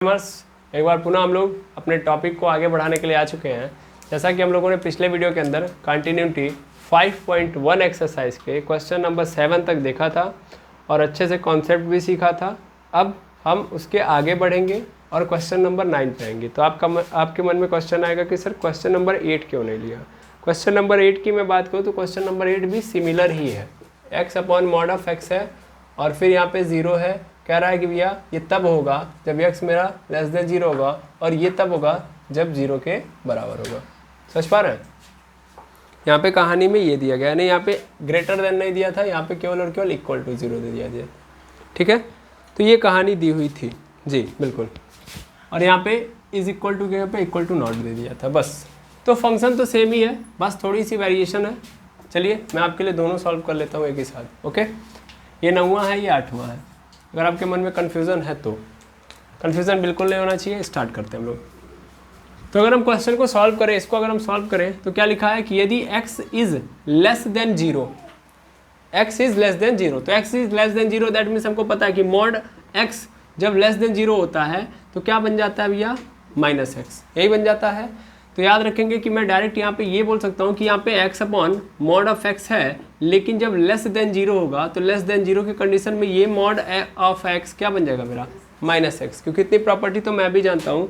एक बार पुनः हम लोग अपने टॉपिक को आगे बढ़ाने के लिए आ चुके हैं। जैसा कि हम लोगों ने पिछले वीडियो के अंदर कंटिन्यूटी 5.1 एक्सरसाइज के क्वेश्चन नंबर 7 तक देखा था और अच्छे से कॉन्सेप्ट भी सीखा था। अब हम उसके आगे बढ़ेंगे और क्वेश्चन नंबर 9 पे आएंगे। तो आपके मन में क्वेश्चन आएगा कि सर क्वेश्चन नंबर 8 क्यों नहीं लिया। क्वेश्चन नंबर 8 की मैं बात करूँ तो क्वेश्चन नंबर 8 भी सिमिलर ही है, x upon mod of x है और फिर यहाँ पे 0 है। कह रहा है कि भैया ये तब होगा जब x मेरा लेस देन 0 होगा और ये तब होगा जब 0 के बराबर होगा। समझ पा रहे हैं? यहाँ पे कहानी में ये दिया गया, नहीं यहाँ पे ग्रेटर देन नहीं दिया था, यहाँ पे केवल और केवल इक्वल टू 0 दे दिया। ठीक है, तो ये कहानी दी हुई थी जी, बिल्कुल। और यहाँ पे इज इक्वल टू के यहाँ पे इक्वल टू नॉट दे दिया था बस। तो फंक्शन तो सेम ही है, बस थोड़ी सी वेरिएशन है। चलिए मैं आपके लिए दोनों सॉल्व कर लेता हूँ एक ही साथ। ओके, ये 9वां है, ये 8वां है। अगर आपके मन में कन्फ्यूज़न है तो कन्फ्यूज़न बिल्कुल नहीं होना चाहिए। स्टार्ट करते हैं हम लोग। तो अगर हम क्वेश्चन को सॉल्व करें, इसको अगर हम सॉल्व करें तो क्या लिखा है कि यदि x is less than 0, x is less than 0, तो x is less than 0 that means हमको पता है कि मॉड x जब लेस देन 0 होता है तो क्या बन जाता है भैया, -x, यही बन जाता है। तो याद रखेंगे कि मैं डायरेक्ट यहाँ पे ये बोल सकता हूँ कि यहाँ पे x upon mod of x है, लेकिन जब लेस देन 0 होगा तो लेस देन 0 की कंडीशन में ये मॉड ऑफ x क्या बन जाएगा मेरा, -x। क्योंकि इतनी प्रॉपर्टी तो मैं भी जानता हूँ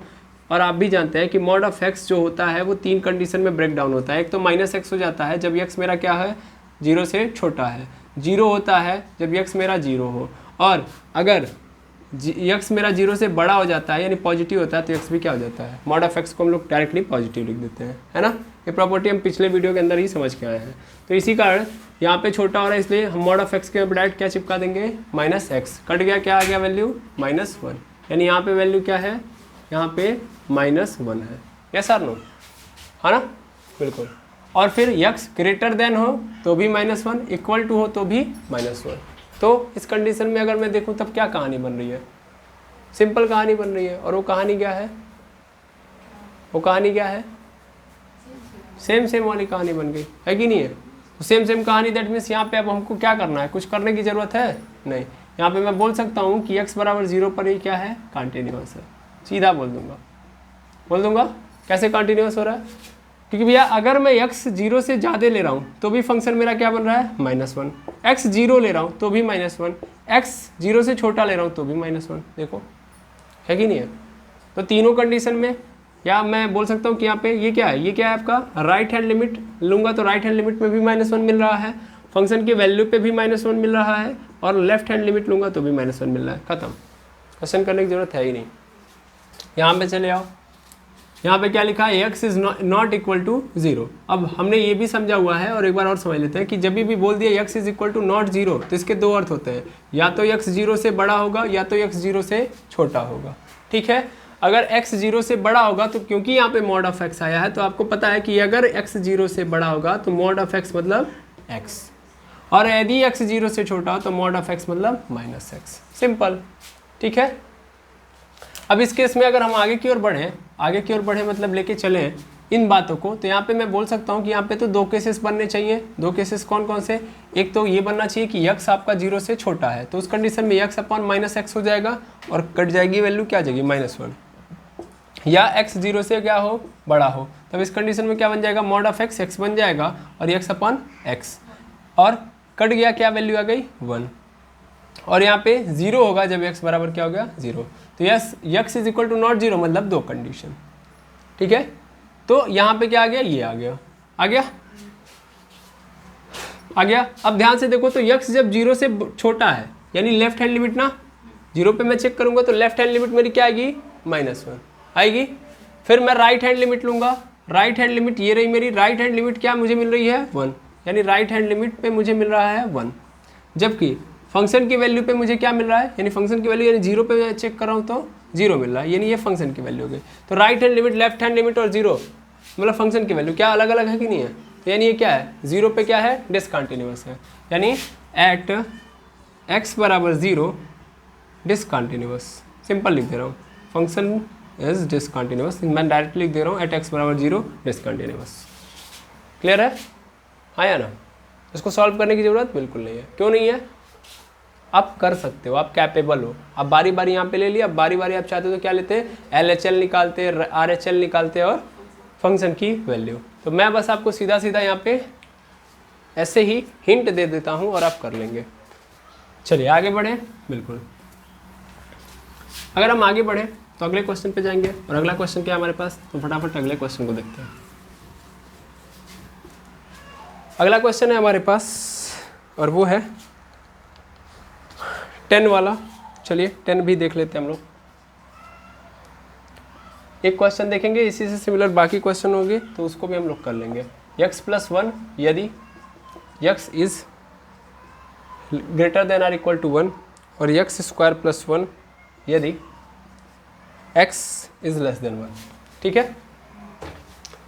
और आप भी जानते हैं कि मॉड ऑफ x जो होता है वो 3 कंडीशन में ब्रेक डाउन होता है। एक तो -x हो जाता है जब x मेरा क्या है, 0 से छोटा है। 0 होता है जब x मेरा 0 हो, और अगर x मेरा 0 से बड़ा हो जाता है यानी पॉजिटिव होता है तो x भी क्या हो जाता है, मॉड ऑफ x को हम लोग डायरेक्टली पॉजिटिव लिख देते हैं, है ना। ये प्रॉपर्टी हम पिछले वीडियो के अंदर ही समझ के आए हैं। तो इसी कारण यहाँ पे छोटा हो रहा है, इसलिए हम मॉड ऑफ x के डायरेक्ट क्या चिपका देंगे, -x। कट गया, क्या आ गया वैल्यू, -1। यानी यहाँ पे वैल्यू क्या है, यहाँ पे -1 है। यस और नो, है ना, बिल्कुल। और फिर x ग्रेटर देन हो तो भी -1, इक्वल टू हो तो भी -1। तो इस कंडीशन में अगर मैं देखूं तब क्या कहानी बन रही है, सिंपल कहानी बन रही है। और वो कहानी क्या है, वो कहानी क्या है, सेम सेम वाली कहानी बन गई है कि नहीं है। तो सेम सेम कहानी दैट मीन्स यहाँ पे अब हमको क्या करना है, कुछ करने की ज़रूरत है नहीं। यहाँ पे मैं बोल सकता हूँ कि x बराबर 0 पर ही क्या है, कंटिन्यूअस है। सीधा बोल दूंगा कैसे कंटिन्यूअस हो रहा है, क्योंकि भैया अगर मैं x 0 से ज़्यादा ले रहा हूँ तो भी फंक्शन मेरा क्या बन रहा है, -1। x 0 ले रहा हूँ तो भी -1, x 0 से छोटा ले रहा हूँ तो भी -1। देखो है कि नहीं है। तो तीनों कंडीशन में, या मैं बोल सकता हूँ कि यहाँ पे ये क्या है, ये क्या है आपका राइट हैंड लिमिट लूँगा तो राइट हैंड लिमिट में भी -1 मिल रहा है, फंक्शन के वैल्यू पे भी -1 मिल रहा है, और लेफ्ट हैंड लिमिट लूँगा तो भी -1 मिल रहा है। खत्म, क्वेश्चन करने की जरूरत है ही नहीं। यहाँ पे चले आओ, यहाँ पे क्या लिखा है, x is not equal to 0। अब हमने ये भी समझा हुआ है और एक बार और समझ लेते हैं कि जब भी बोल दिया x is equal to not 0 तो इसके दो अर्थ होते हैं, या तो x 0 से बड़ा होगा या तो x 0 से छोटा होगा। ठीक है, अगर x 0 से बड़ा होगा तो क्योंकि यहाँ पे मॉड ऑफ x आया है तो आपको पता है कि अगर x 0 से बड़ा होगा तो मॉड ऑफ x मतलब x, और यदि x 0 से छोटा हो तो मॉड ऑफ x मतलब -x। सिंपल, ठीक है। अब इस केस में अगर हम आगे की ओर बढ़ें मतलब लेके चलें इन बातों को, तो यहाँ पे मैं बोल सकता हूँ कि यहाँ पे तो दो केसेस बनने चाहिए। दो केसेस कौन कौन से, एक तो ये बनना चाहिए कि x आपका 0 से छोटा है, तो उस कंडीशन में x अपॉन -x हो जाएगा और कट जाएगी वैल्यू, क्या आ जाएगी, -1। या x 0 से क्या हो, बड़ा हो, तब इस कंडीशन में क्या बन जाएगा, मॉड ऑफ x बन जाएगा और x अपॉन x, और कट गया, क्या वैल्यू आ गई, 1। और यहाँ पे 0 होगा जब x बराबर क्या हो गया, 0। तो yes, x is equal to not 0 मतलब दो कंडीशन। ठीक है, तो यहाँ पे क्या आ गया, ये आ गया। अब ध्यान से देखो, तो x जब 0 से छोटा है यानी लेफ्ट हैंड लिमिट ना, 0 पे मैं चेक करूंगा तो लेफ्ट हैंड लिमिट मेरी क्या आएगी, -1 आएगी। फिर मैं राइट हैंड लिमिट लूंगा, राइट हैंड लिमिट ये रही मेरी, राइट हैंड लिमिट क्या मुझे मिल रही है, 1, यानी राइट हैंड लिमिट पे मुझे मिल रहा है 1, जबकि फंक्शन की वैल्यू पे मुझे क्या मिल रहा है, यानी फंक्शन की वैल्यू यानी 0 पे मैं चेक कर रहा हूँ तो 0 मिल रहा है, यानी ये फंक्शन की वैल्यू हो गई। तो right hand limit, left hand limit और 0 मतलब फंक्शन की वैल्यू क्या अलग अलग है कि नहीं है। तो यानी ये क्या है, 0 पे क्या है, डिसकंटिन्यूअस है, यानी एट x बराबर 0 डिसकंटिन्यूअस। सिंपल लिख दे रहा हूँ, फंक्शन इज डिसकंटिन्यूअस, मैं डायरेक्ट लिख दे रहा हूँ एट x बराबर 0 डिसकंटिन्यूअस। क्लियर है, हाँ या ना। इसको सॉल्व करने की जरूरत बिल्कुल नहीं है। क्यों नहीं है, आप कर सकते हो, आप कैपेबल हो। आप बारी बारी यहाँ पे ले लिया, अब बारी बारी आप चाहते हो तो क्या लेते हैं, LHL निकालते हैं, RHL निकालते हैं और फंक्शन की वैल्यू। तो मैं बस आपको सीधा सीधा यहाँ पे ऐसे ही हिंट दे देता हूँ और आप कर लेंगे। चलिए आगे बढ़ें। बिल्कुल, अगर हम आगे बढ़ें तो अगले क्वेश्चन पे जाएंगे, और अगला क्वेश्चन क्या है हमारे पास, तो फटाफट अगले क्वेश्चन को देखते हैं। अगला क्वेश्चन है हमारे पास और वो है 10 वाला। चलिए 10 भी देख लेते हैं हम लोग। एक क्वेश्चन देखेंगे, इसी से सिमिलर बाकी क्वेश्चन होंगे तो उसको भी हम लोग कर लेंगे। x+1 यदि x is greater than or equal to 1 और x² + 1 यदि x इज लेस देन 1। ठीक है,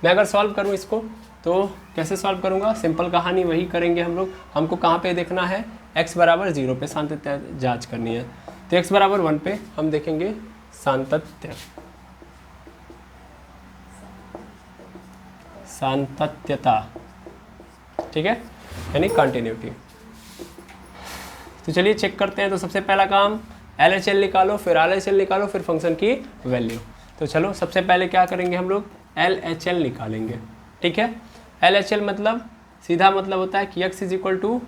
मैं अगर सॉल्व करूं इसको तो कैसे सॉल्व करूंगा, सिंपल कहानी वही करेंगे हम लोग। हमको कहाँ पे देखना है, x बराबर 0 पे सातत्य जांच करनी है। तो x बराबर 1 पे हम देखेंगे सातत्य, सातत्यता। ठीक है, यानी कंटिन्यूटी। तो चलिए चेक करते हैं। तो सबसे पहला काम LHL निकालो, फिर RHL निकालो, फिर फंक्शन की वैल्यू। तो चलो सबसे पहले क्या करेंगे हम लोग, LHL निकालेंगे। ठीक है, LHL मतलब सीधा मतलब होता है कि x =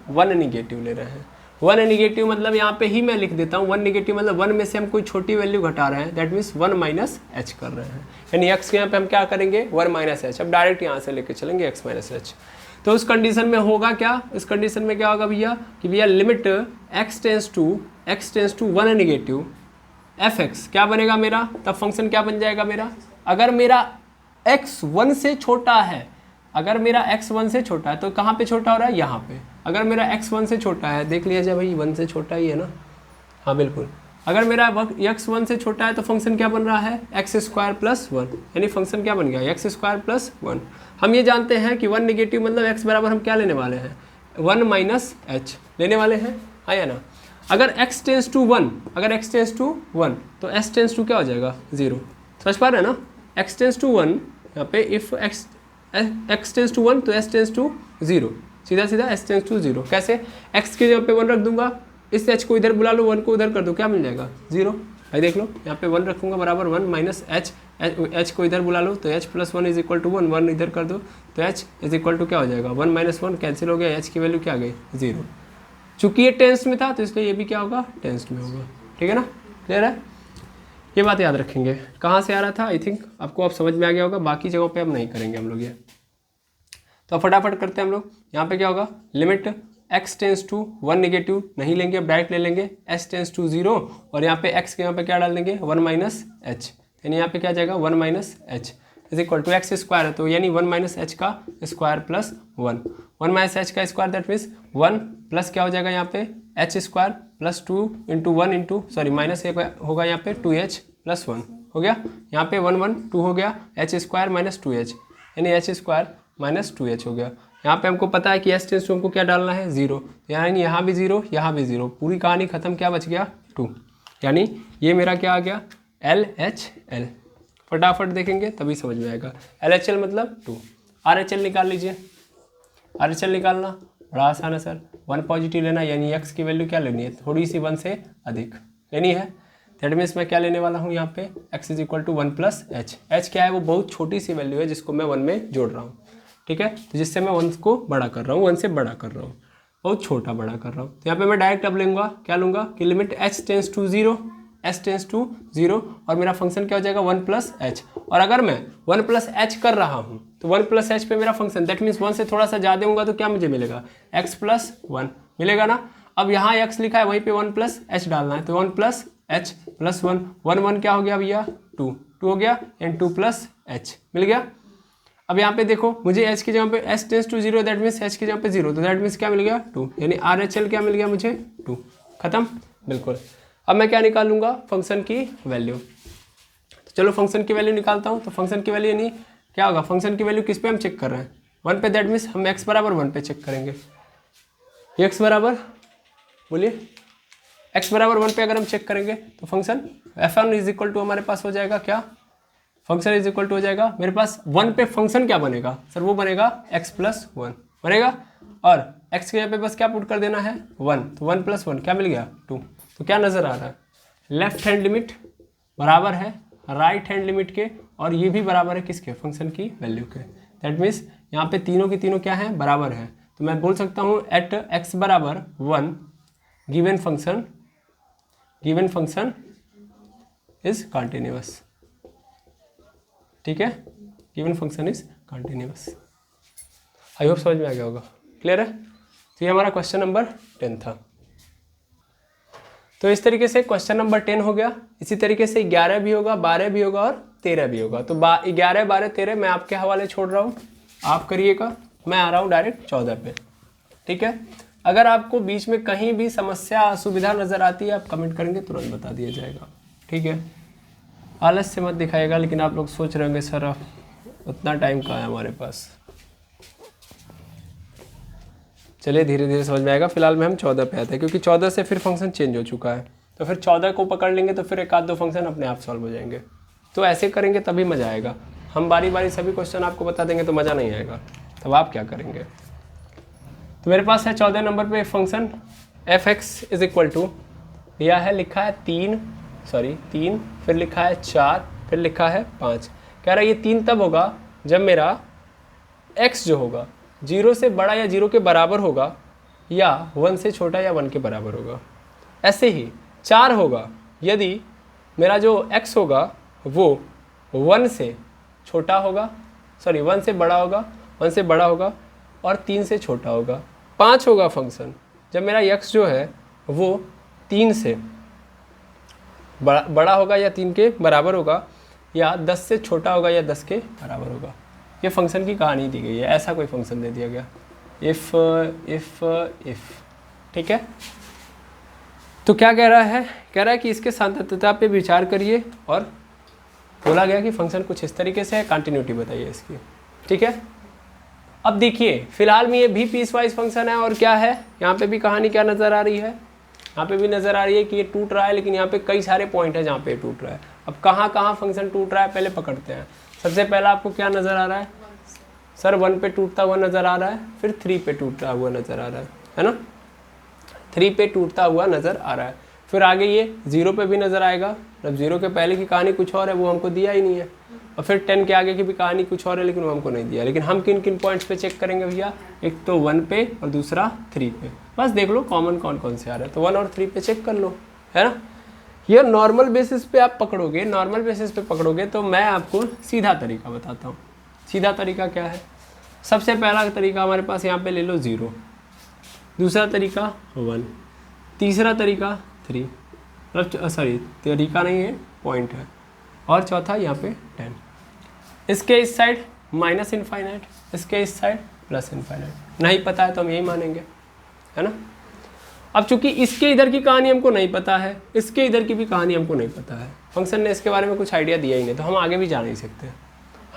1 निगेटिव ले रहे हैं। 1 निगेटिव मतलब यहाँ पे ही मैं लिख देता हूँ 1 निगेटिव मतलब 1 में से हम कोई छोटी वैल्यू घटा रहे हैं, दैट मीन्स 1 - h कर रहे हैं। यानी x के यहाँ पे हम क्या करेंगे 1 - h। अब डायरेक्ट यहाँ से लेके चलेंगे x - h। तो उस कंडीशन में होगा क्या, इस कंडीशन में क्या होगा भैया कि भैया limit x tends to 1 negative fx क्या बनेगा मेरा, तब फंक्शन क्या बन जाएगा मेरा, अगर मेरा x 1 से छोटा है, अगर मेरा x 1 से छोटा है तो कहाँ पे छोटा हो रहा है, यहाँ पे। अगर मेरा x 1 से छोटा है, देख लिया जाए भाई 1 से छोटा ही है ना, हाँ बिल्कुल। अगर मेरा x 1 से छोटा है तो फंक्शन क्या बन रहा है, x² + 1, यानी फंक्शन क्या बन गया x² + 1। हम ये जानते हैं कि 1 निगेटिव मतलब x बराबर हम क्या लेने वाले हैं, 1 - h लेने वाले हैं, हाँ या ना। अगर x टेंस टू 1, अगर x टेंस टू 1 तो s टेंस टू क्या हो जाएगा 0। समझ पा रहे हैं ना, x टेंस टू 1 यहाँ पे इफ x टेंस टू 1 तो s टेंस टू 0, सीधा सीधा s टेंस टू 0। कैसे, x के जगह पे 1 रख दूंगा, इस h को इधर बुला लो, 1 को उधर कर दो, क्या मिल जाएगा 0। भाई देख लो यहाँ पे 1 रखूंगा बराबर 1 - h, h को इधर बुला लो तो h + 1 = 1, 1 इधर कर दो तो h = क्या हो जाएगा 1 - 1 कैंसिल हो गया, h की वैल्यू क्या आ गई 0। चूंकि ये टेंस में था तो इसलिए ये भी क्या होगा टेंस में होगा। ठीक है ना, क्लियर है, ये बात याद रखेंगे। कहाँ से आ रहा था, आई थिंक आपको अब समझ में आ गया होगा, बाकी जगहों पे हम नहीं करेंगे हम लोग ये। तो फटाफट करते हैं हम लोग। यहाँ पे क्या होगा, limit x tends to 1 negative नहीं लेंगे, अब डायरेक्ट ले लेंगे s टेंस टू 0, और यहाँ पे x के यहाँ पे क्या डाल देंगे 1 - h, यानी यहाँ पे क्या जाएगा 1 - h = x² है, तो यानी 1 - h का स्क्वायर + 1, 1 - h का स्क्वायर दैट मीन्स 1 प्लस क्या हो जाएगा यहाँ पे h² + 2 × 1 इंटू सॉरी माइनस होगा यहाँ पे 2h + 1 हो गया, यहाँ पे 1 1 2 हो गया, h² - 2h यानी h² - 2h हो गया। यहाँ पे हमको पता है कि s टेंस टू हमको क्या डालना है 0, यानी यहाँ भी 0 यहाँ भी 0, पूरी कहानी खत्म, क्या बच गया 2, यानी ये मेरा क्या आ गया LHL। फटाफट देखेंगे तभी समझ में आएगा। LHL मतलब 2। RHL निकाल लीजिए। RHL निकालना बड़ा आसान है सर, 1 पॉजिटिव लेना, यानी x की वैल्यू क्या लेनी है, थोड़ी सी 1 से अधिक लेनी है। दैट मीन्स मैं क्या लेने वाला हूँ यहाँ पे x = 1 + h। h क्या है, वो बहुत छोटी सी वैल्यू है जिसको मैं 1 में जोड़ रहा हूँ। ठीक है, तो जिससे मैं 1 को बड़ा कर रहा हूँ, 1 से बड़ा कर रहा हूँ, बहुत छोटा बड़ा कर रहा हूँ। तो यहाँ पे मैं डायरेक्ट अब लूँगा, क्या लूँगा कि limit h tends to 0, s tends to 0, और मेरा फंक्शन क्या हो जाएगा 1 + h। और अगर मैं 1 + h कर रहा हूँ तो 1 + h पे मेरा फंक्शन, दैट मीन्स 1 से थोड़ा सा ज़्यादा होगा तो क्या मुझे मिलेगा x + 1 मिलेगा ना। अब यहाँ x लिखा है वहीं पे 1 + h डालना है, तो 1 + h + 1, 1 1 क्या हो गया भैया 2 हो गया, एंड 2 + h मिल गया। अब यहाँ पे देखो मुझे h की जगह पे s tends to 0, that means h की जगह पे 0, तो दैट मीन्स क्या मिल गया 2, यानी RHL क्या मिल गया मुझे 2, खत्म बिल्कुल। अब मैं क्या निकालूंगा फंक्शन की वैल्यू। तो चलो फंक्शन की वैल्यू निकालता हूँ। तो फंक्शन की वैल्यू यानी क्या होगा, फंक्शन की वैल्यू किस पे हम चेक कर रहे हैं 1 पे, दैट मीन्स हम x बराबर 1 पे चेक करेंगे। x बराबर बोलिए x बराबर 1 पे अगर हम चेक करेंगे तो फंक्शन f1 = हमारे पास हो जाएगा क्या, फंक्शन = हो जाएगा मेरे पास 1 पे फंक्शन क्या बनेगा सर, वो बनेगा x + 1 बनेगा, और एक्स के यहाँ पे बस क्या पुट कर देना है 1, तो 1 + 1 क्या मिल गया 2। तो क्या नज़र आ रहा है, लेफ्ट हैंड लिमिट बराबर है राइट हैंड लिमिट के, और ये भी बराबर है किसके, फंक्शन की वैल्यू के। दैट मीन्स यहाँ पे तीनों की तीनों क्या है, बराबर है। तो मैं बोल सकता हूँ एट x बराबर 1 गिवन फंक्शन इज कॉन्टिन्यूअस। ठीक है, given function is continuous. I hope समझ में आ गया होगा, क्लियर है। तो ये हमारा क्वेश्चन नंबर 10 था। तो इस तरीके से क्वेश्चन नंबर 10 हो गया। इसी तरीके से 11 भी होगा, 12 भी होगा और 13 भी होगा। तो 11, 12, 13 मैं आपके हवाले छोड़ रहा हूँ, आप करिएगा। मैं आ रहा हूँ डायरेक्ट 14 पे। ठीक है, अगर आपको बीच में कहीं भी समस्या असुविधा नज़र आती है आप कमेंट करेंगे, तुरंत बता दिया जाएगा। ठीक है, आलस से मत दिखाएगा। लेकिन आप लोग सोच रहे होंगे सर उतना टाइम कहाँ है हमारे पास। चलिए धीरे धीरे समझ में आएगा। फिलहाल में हम 14 पे आते हैं, क्योंकि 14 से फिर फंक्शन चेंज हो चुका है। तो फिर 14 को पकड़ लेंगे तो फिर एक आध दो फंक्शन अपने आप सॉल्व हो जाएंगे। तो ऐसे करेंगे तभी मज़ा आएगा। हम बारी बारी सभी क्वेश्चन आपको बता देंगे तो मज़ा नहीं आएगा। तब आप क्या करेंगे। तो मेरे पास है 14 नंबर पे function f(x) is equal to दिया है, लिखा है 3, फिर लिखा है 4, फिर लिखा है 5। कह रहा है ये 3 तब होगा जब मेरा x जो होगा 0 से बड़ा या 0 के बराबर होगा, या 1 से छोटा या 1 के बराबर होगा। ऐसे ही 4 होगा यदि मेरा जो x होगा वो 1 से छोटा होगा, 1 से बड़ा होगा, 1 से बड़ा होगा और 3 से छोटा होगा। 5 होगा फंक्शन जब मेरा x जो है वो 3 से बड़ा होगा या 3 के बराबर होगा, या 10 से छोटा होगा या 10 के बराबर होगा। ये फंक्शन की कहानी दी गई है, ऐसा कोई फंक्शन दे दिया गया इफ। ठीक है, तो क्या कह रहा है, कह रहा है कि इसके सातत्यता पे विचार करिए, और बोला गया कि फंक्शन कुछ इस तरीके से है, कंटिन्यूटी बताइए इसकी। ठीक है, अब देखिए फिलहाल में ये भी पीसवाइज फंक्शन है, और क्या है यहाँ पे भी कहानी क्या नज़र आ रही है, यहाँ पे भी नज़र आ रही है कि ये टूट रहा है, लेकिन यहाँ पे कई सारे पॉइंट है जहाँ पे टूट रहा है। अब कहाँ कहाँ फंक्शन टूट रहा है पहले पकड़ते हैं। सबसे पहला आपको क्या नज़र आ रहा है, सर 1 पे टूटता हुआ नज़र आ रहा है, फिर 3 पे टूटता हुआ नज़र आ रहा है ना, 3 पे टूटता हुआ नज़र आ रहा है। फिर आगे ये 0 पे भी नज़र आएगा। जब 0 के पहले की कहानी कुछ और है, वो हमको दिया ही नहीं है। और फिर 10 के आगे की भी कहानी कुछ और है, लेकिन वो हमको नहीं दिया। लेकिन हम किन किन पॉइंट्स पे चेक करेंगे भैया, एक तो 1 पे और दूसरा 3 पे। बस देख लो कॉमन कौन कौन से आ रहे हैं, तो 1 और 3 पे चेक कर लो, है ना। ये नॉर्मल बेसिस पे आप पकड़ोगे, नॉर्मल बेसिस पे पकड़ोगे तो मैं आपको सीधा तरीका बताता हूँ। सीधा तरीका क्या है, सबसे पहला तरीका हमारे पास यहाँ पे ले लो 0, दूसरा तरीका 1, तीसरा तरीका 3, मतलब सॉरी तरीका नहीं है पॉइंट है, और चौथा यहाँ पे 10। इसके इस साइड -∞, इसके इस साइड +∞। नहीं पता है तो हम यही मानेंगे, है ना। अब चूंकि इसके इधर की कहानी हमको नहीं पता है, इसके इधर की भी कहानी हमको नहीं पता है, फंक्शन ने इसके बारे में कुछ आइडिया दिया ही नहीं, तो हम आगे भी जा नहीं सकते।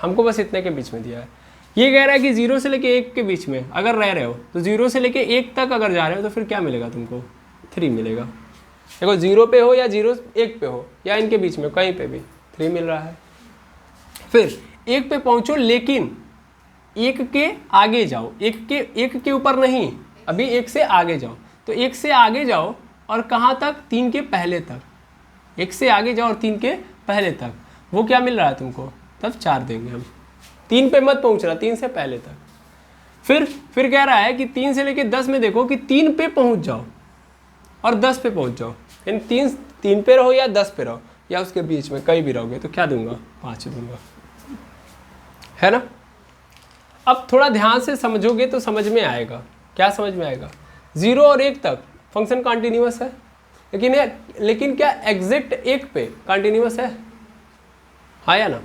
हमको बस इतने के बीच में दिया है। ये कह रहा है कि 0 से लेके 1 के बीच में अगर रह रहे हो, तो 0 से लेके 1 तक अगर जा रहे हो तो फिर क्या मिलेगा तुमको, 3 मिलेगा। देखो 0 पे हो या 1 पे हो या इनके बीच में कहीं पे भी 3 मिल रहा है। फिर 1 पे पहुंचो, लेकिन 1 के आगे जाओ, 1 के ऊपर नहीं, अभी 1 से आगे जाओ। तो 1 से आगे जाओ और कहाँ तक, 3 के पहले तक। 1 से आगे जाओ और 3 के पहले तक, वो क्या मिल रहा है तुमको, तब 4 देंगे हम। 3 पे मत पहुँच रहा, 3 से पहले तक। फिर कह रहा है कि 3 से लेके 10 में देखो कि 3 पे पहुँच जाओ और 10 पे पहुँच जाओ। इन 3 पे रहो या 10 पे रहो या उसके बीच में कहीं भी रहोगे, तो क्या दूंगा, 5 दूंगा, है ना। अब थोड़ा ध्यान से समझोगे तो समझ में आएगा। क्या समझ में आएगा, 0 और 1 तक फंक्शन कॉन्टिन्यूअस है, लेकिन क्या एग्जैक्ट 1 पे कॉन्टिन्यूअस है, हाँ या ना।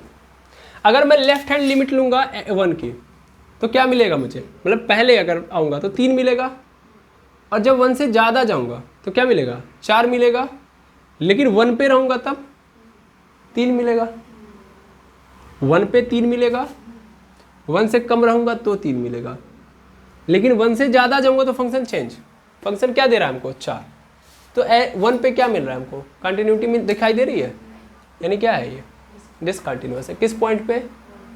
अगर मैं लेफ्ट हैंड लिमिट लूँगा 1 की तो क्या मिलेगा मुझे, मतलब पहले अगर आऊँगा तो 3 मिलेगा, और जब 1 से ज़्यादा जाऊँगा तो क्या मिलेगा, 4 मिलेगा। लेकिन 1 पे रहूँगा तब 3 मिलेगा, 1 पे 3 मिलेगा, 1 से कम रहूँगा तो 3 मिलेगा। लेकिन 1 से ज़्यादा जाऊँगा तो फंक्शन चेंज, फंक्शन क्या दे रहा है हमको, 4। तो 1 पे क्या मिल रहा है हमको, कंटिन्यूटी में दिखाई दे रही है, यानी क्या है ये, डिसकंटिन्यूअस है। किस पॉइंट पे,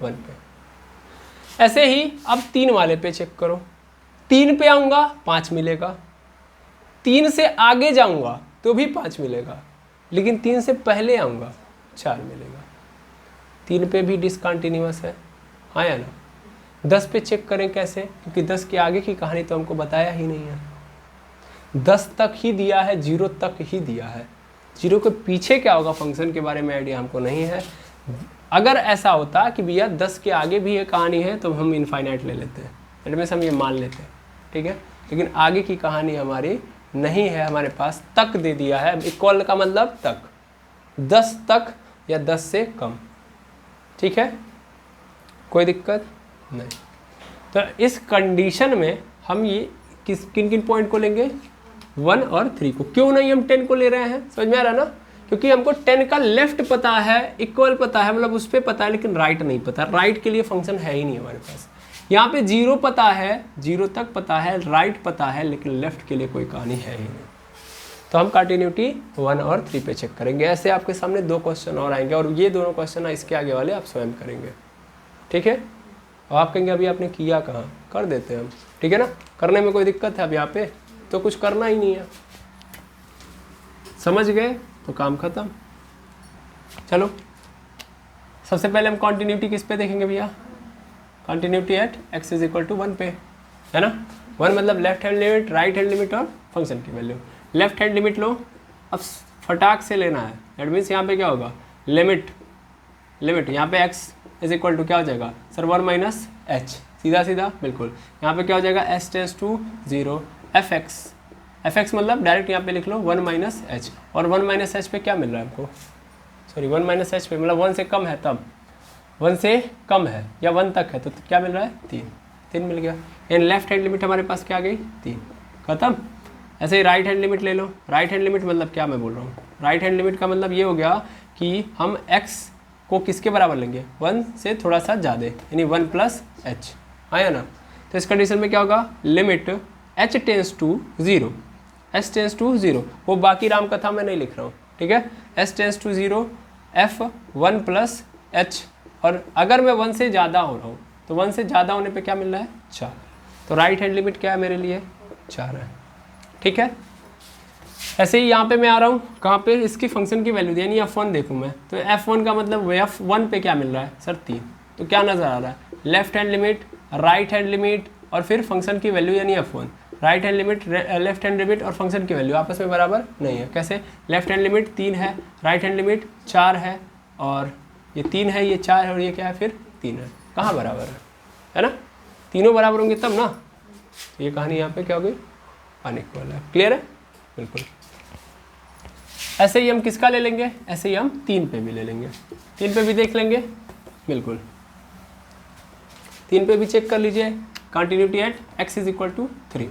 1 पे। ऐसे ही अब 3 वाले पे चेक करो, 3 पे आऊँगा 5 मिलेगा, 3 से आगे जाऊँगा तो भी 5 मिलेगा, लेकिन 3 से पहले आऊँगा 4 मिलेगा। 3 पे भी डिसकंटिन्यूअस है, हाँ या ना। 10 पे चेक करें कैसे, क्योंकि 10 के आगे की कहानी तो हमको बताया ही नहीं है। 10 तक ही दिया है, 0 तक ही दिया है। 0 के पीछे क्या होगा फंक्शन के बारे में आइडिया हमको नहीं है। अगर ऐसा होता कि भैया 10 के आगे भी ये कहानी है तो हम इनफाइनाइट ले लेते हैं, एटमीन्स हम ये मान लेते हैं, ठीक है। लेकिन आगे की कहानी हमारी नहीं है, हमारे पास तक दे दिया है। इक्वल का मतलब तक, 10 तक या 10 से कम, ठीक है, कोई दिक्कत नहीं। तो इस कंडीशन में हम ये किन किन पॉइंट को लेंगे, 1 और 3 को। क्यों नहीं हम 10 को ले रहे हैं, समझ में आ रहा है ना। क्योंकि हमको 10 का लेफ्ट पता है, इक्वल पता है, मतलब उस पर पता है, लेकिन राइट नहीं पता। राइट के लिए फंक्शन है ही नहीं हमारे पास। यहाँ पे 0 पता है, 0 तक पता है, राइट पता है, लेकिन लेफ्ट के लिए कोई कहानी है ही नहीं। तो हम कंटिन्यूटी 1 और 3 पे चेक करेंगे। ऐसे आपके सामने 2 क्वेश्चन और आएंगे, और ये दोनों क्वेश्चन इसके आगे वाले आप स्वयं करेंगे, ठीक है। और आप कहेंगे अभी आपने किया कहाँ, कर देते हैं हम, ठीक है ना। करने में कोई दिक्कत है अब यहाँ पे, तो कुछ करना ही नहीं है, समझ गए तो काम खत्म। चलो सबसे पहले हम कंटिन्यूटी किस पे देखेंगे भैया, continuity at x is equal to 1 पे, है ना। 1 मतलब left hand limit, right hand limit और फंक्शन की वैल्यू। लेफ्ट हैंड लिमिट लो, अब फटाक से लेना है। दैट मीन्स यहाँ पे क्या होगा, लिमिट यहाँ पे x इज इक्वल टू क्या हो जाएगा सर 1 माइनस एच, सीधा सीधा बिल्कुल। यहाँ पे क्या हो जाएगा s टेंस टू 0 fx मतलब डायरेक्ट यहाँ पे लिख लो 1 माइनस एच, और 1 माइनस एच पे क्या मिल रहा है आपको, सॉरी 1 माइनस एच पे मतलब 1 से कम है, तब 1 से कम है या 1 तक है तो क्या मिल रहा है 3 मिल गया। यानी लेफ्ट हैंड लिमिट हमारे पास क्या आ गई 3, खत्म। ऐसे ही राइट हैंड लिमिट ले लो। राइट हैंड लिमिट मतलब क्या मैं बोल रहा हूँ, राइट हैंड लिमिट का मतलब ये हो गया कि हम x को किसके बराबर लेंगे, 1 से थोड़ा सा ज़्यादा, यानी 1 प्लस एच, आया ना। तो इस कंडीशन में क्या होगा, limit h tends to 0, h tends to 0, वो बाकी राम कथा मैं नहीं लिख रहा हूँ, ठीक है। h tends to 0 f 1 plus h, और अगर मैं 1 से ज़्यादा हो रहा हूँ तो 1 से ज़्यादा होने पे क्या मिल रहा है 4। तो राइट हैंड लिमिट क्या है मेरे लिए 4 है, ठीक है। ऐसे ही यहाँ पे मैं आ रहा हूँ कहाँ पे, इसकी फंक्शन की वैल्यू यानी f1 देखूँ मैं, तो f1 का मतलब f1 पे क्या मिल रहा है सर 3। तो क्या नज़र आ रहा है, left hand limit, right hand limit और फिर फंक्शन की वैल्यू यानी f1। Right hand limit, left hand limit और फंक्शन की वैल्यू आपस में बराबर नहीं है। कैसे, लेफ्ट हैंड लिमिट 3 है, राइट हैंड लिमिट 4 है, और ये 3 है, ये 4 है, और ये क्या है फिर 3 है। कहाँ बराबर है ना, तीनों बराबर होंगे तब ना। ये कहानी यहाँ पे क्या हो गई, अनइक्वल है। क्लियर है, बिल्कुल। ऐसे ही हम किसका ले लेंगे, ऐसे ही हम 3 पे भी ले लेंगे, 3 पे भी देख लेंगे, बिल्कुल 3 पे भी चेक कर लीजिए। Continuity at x is equal to 3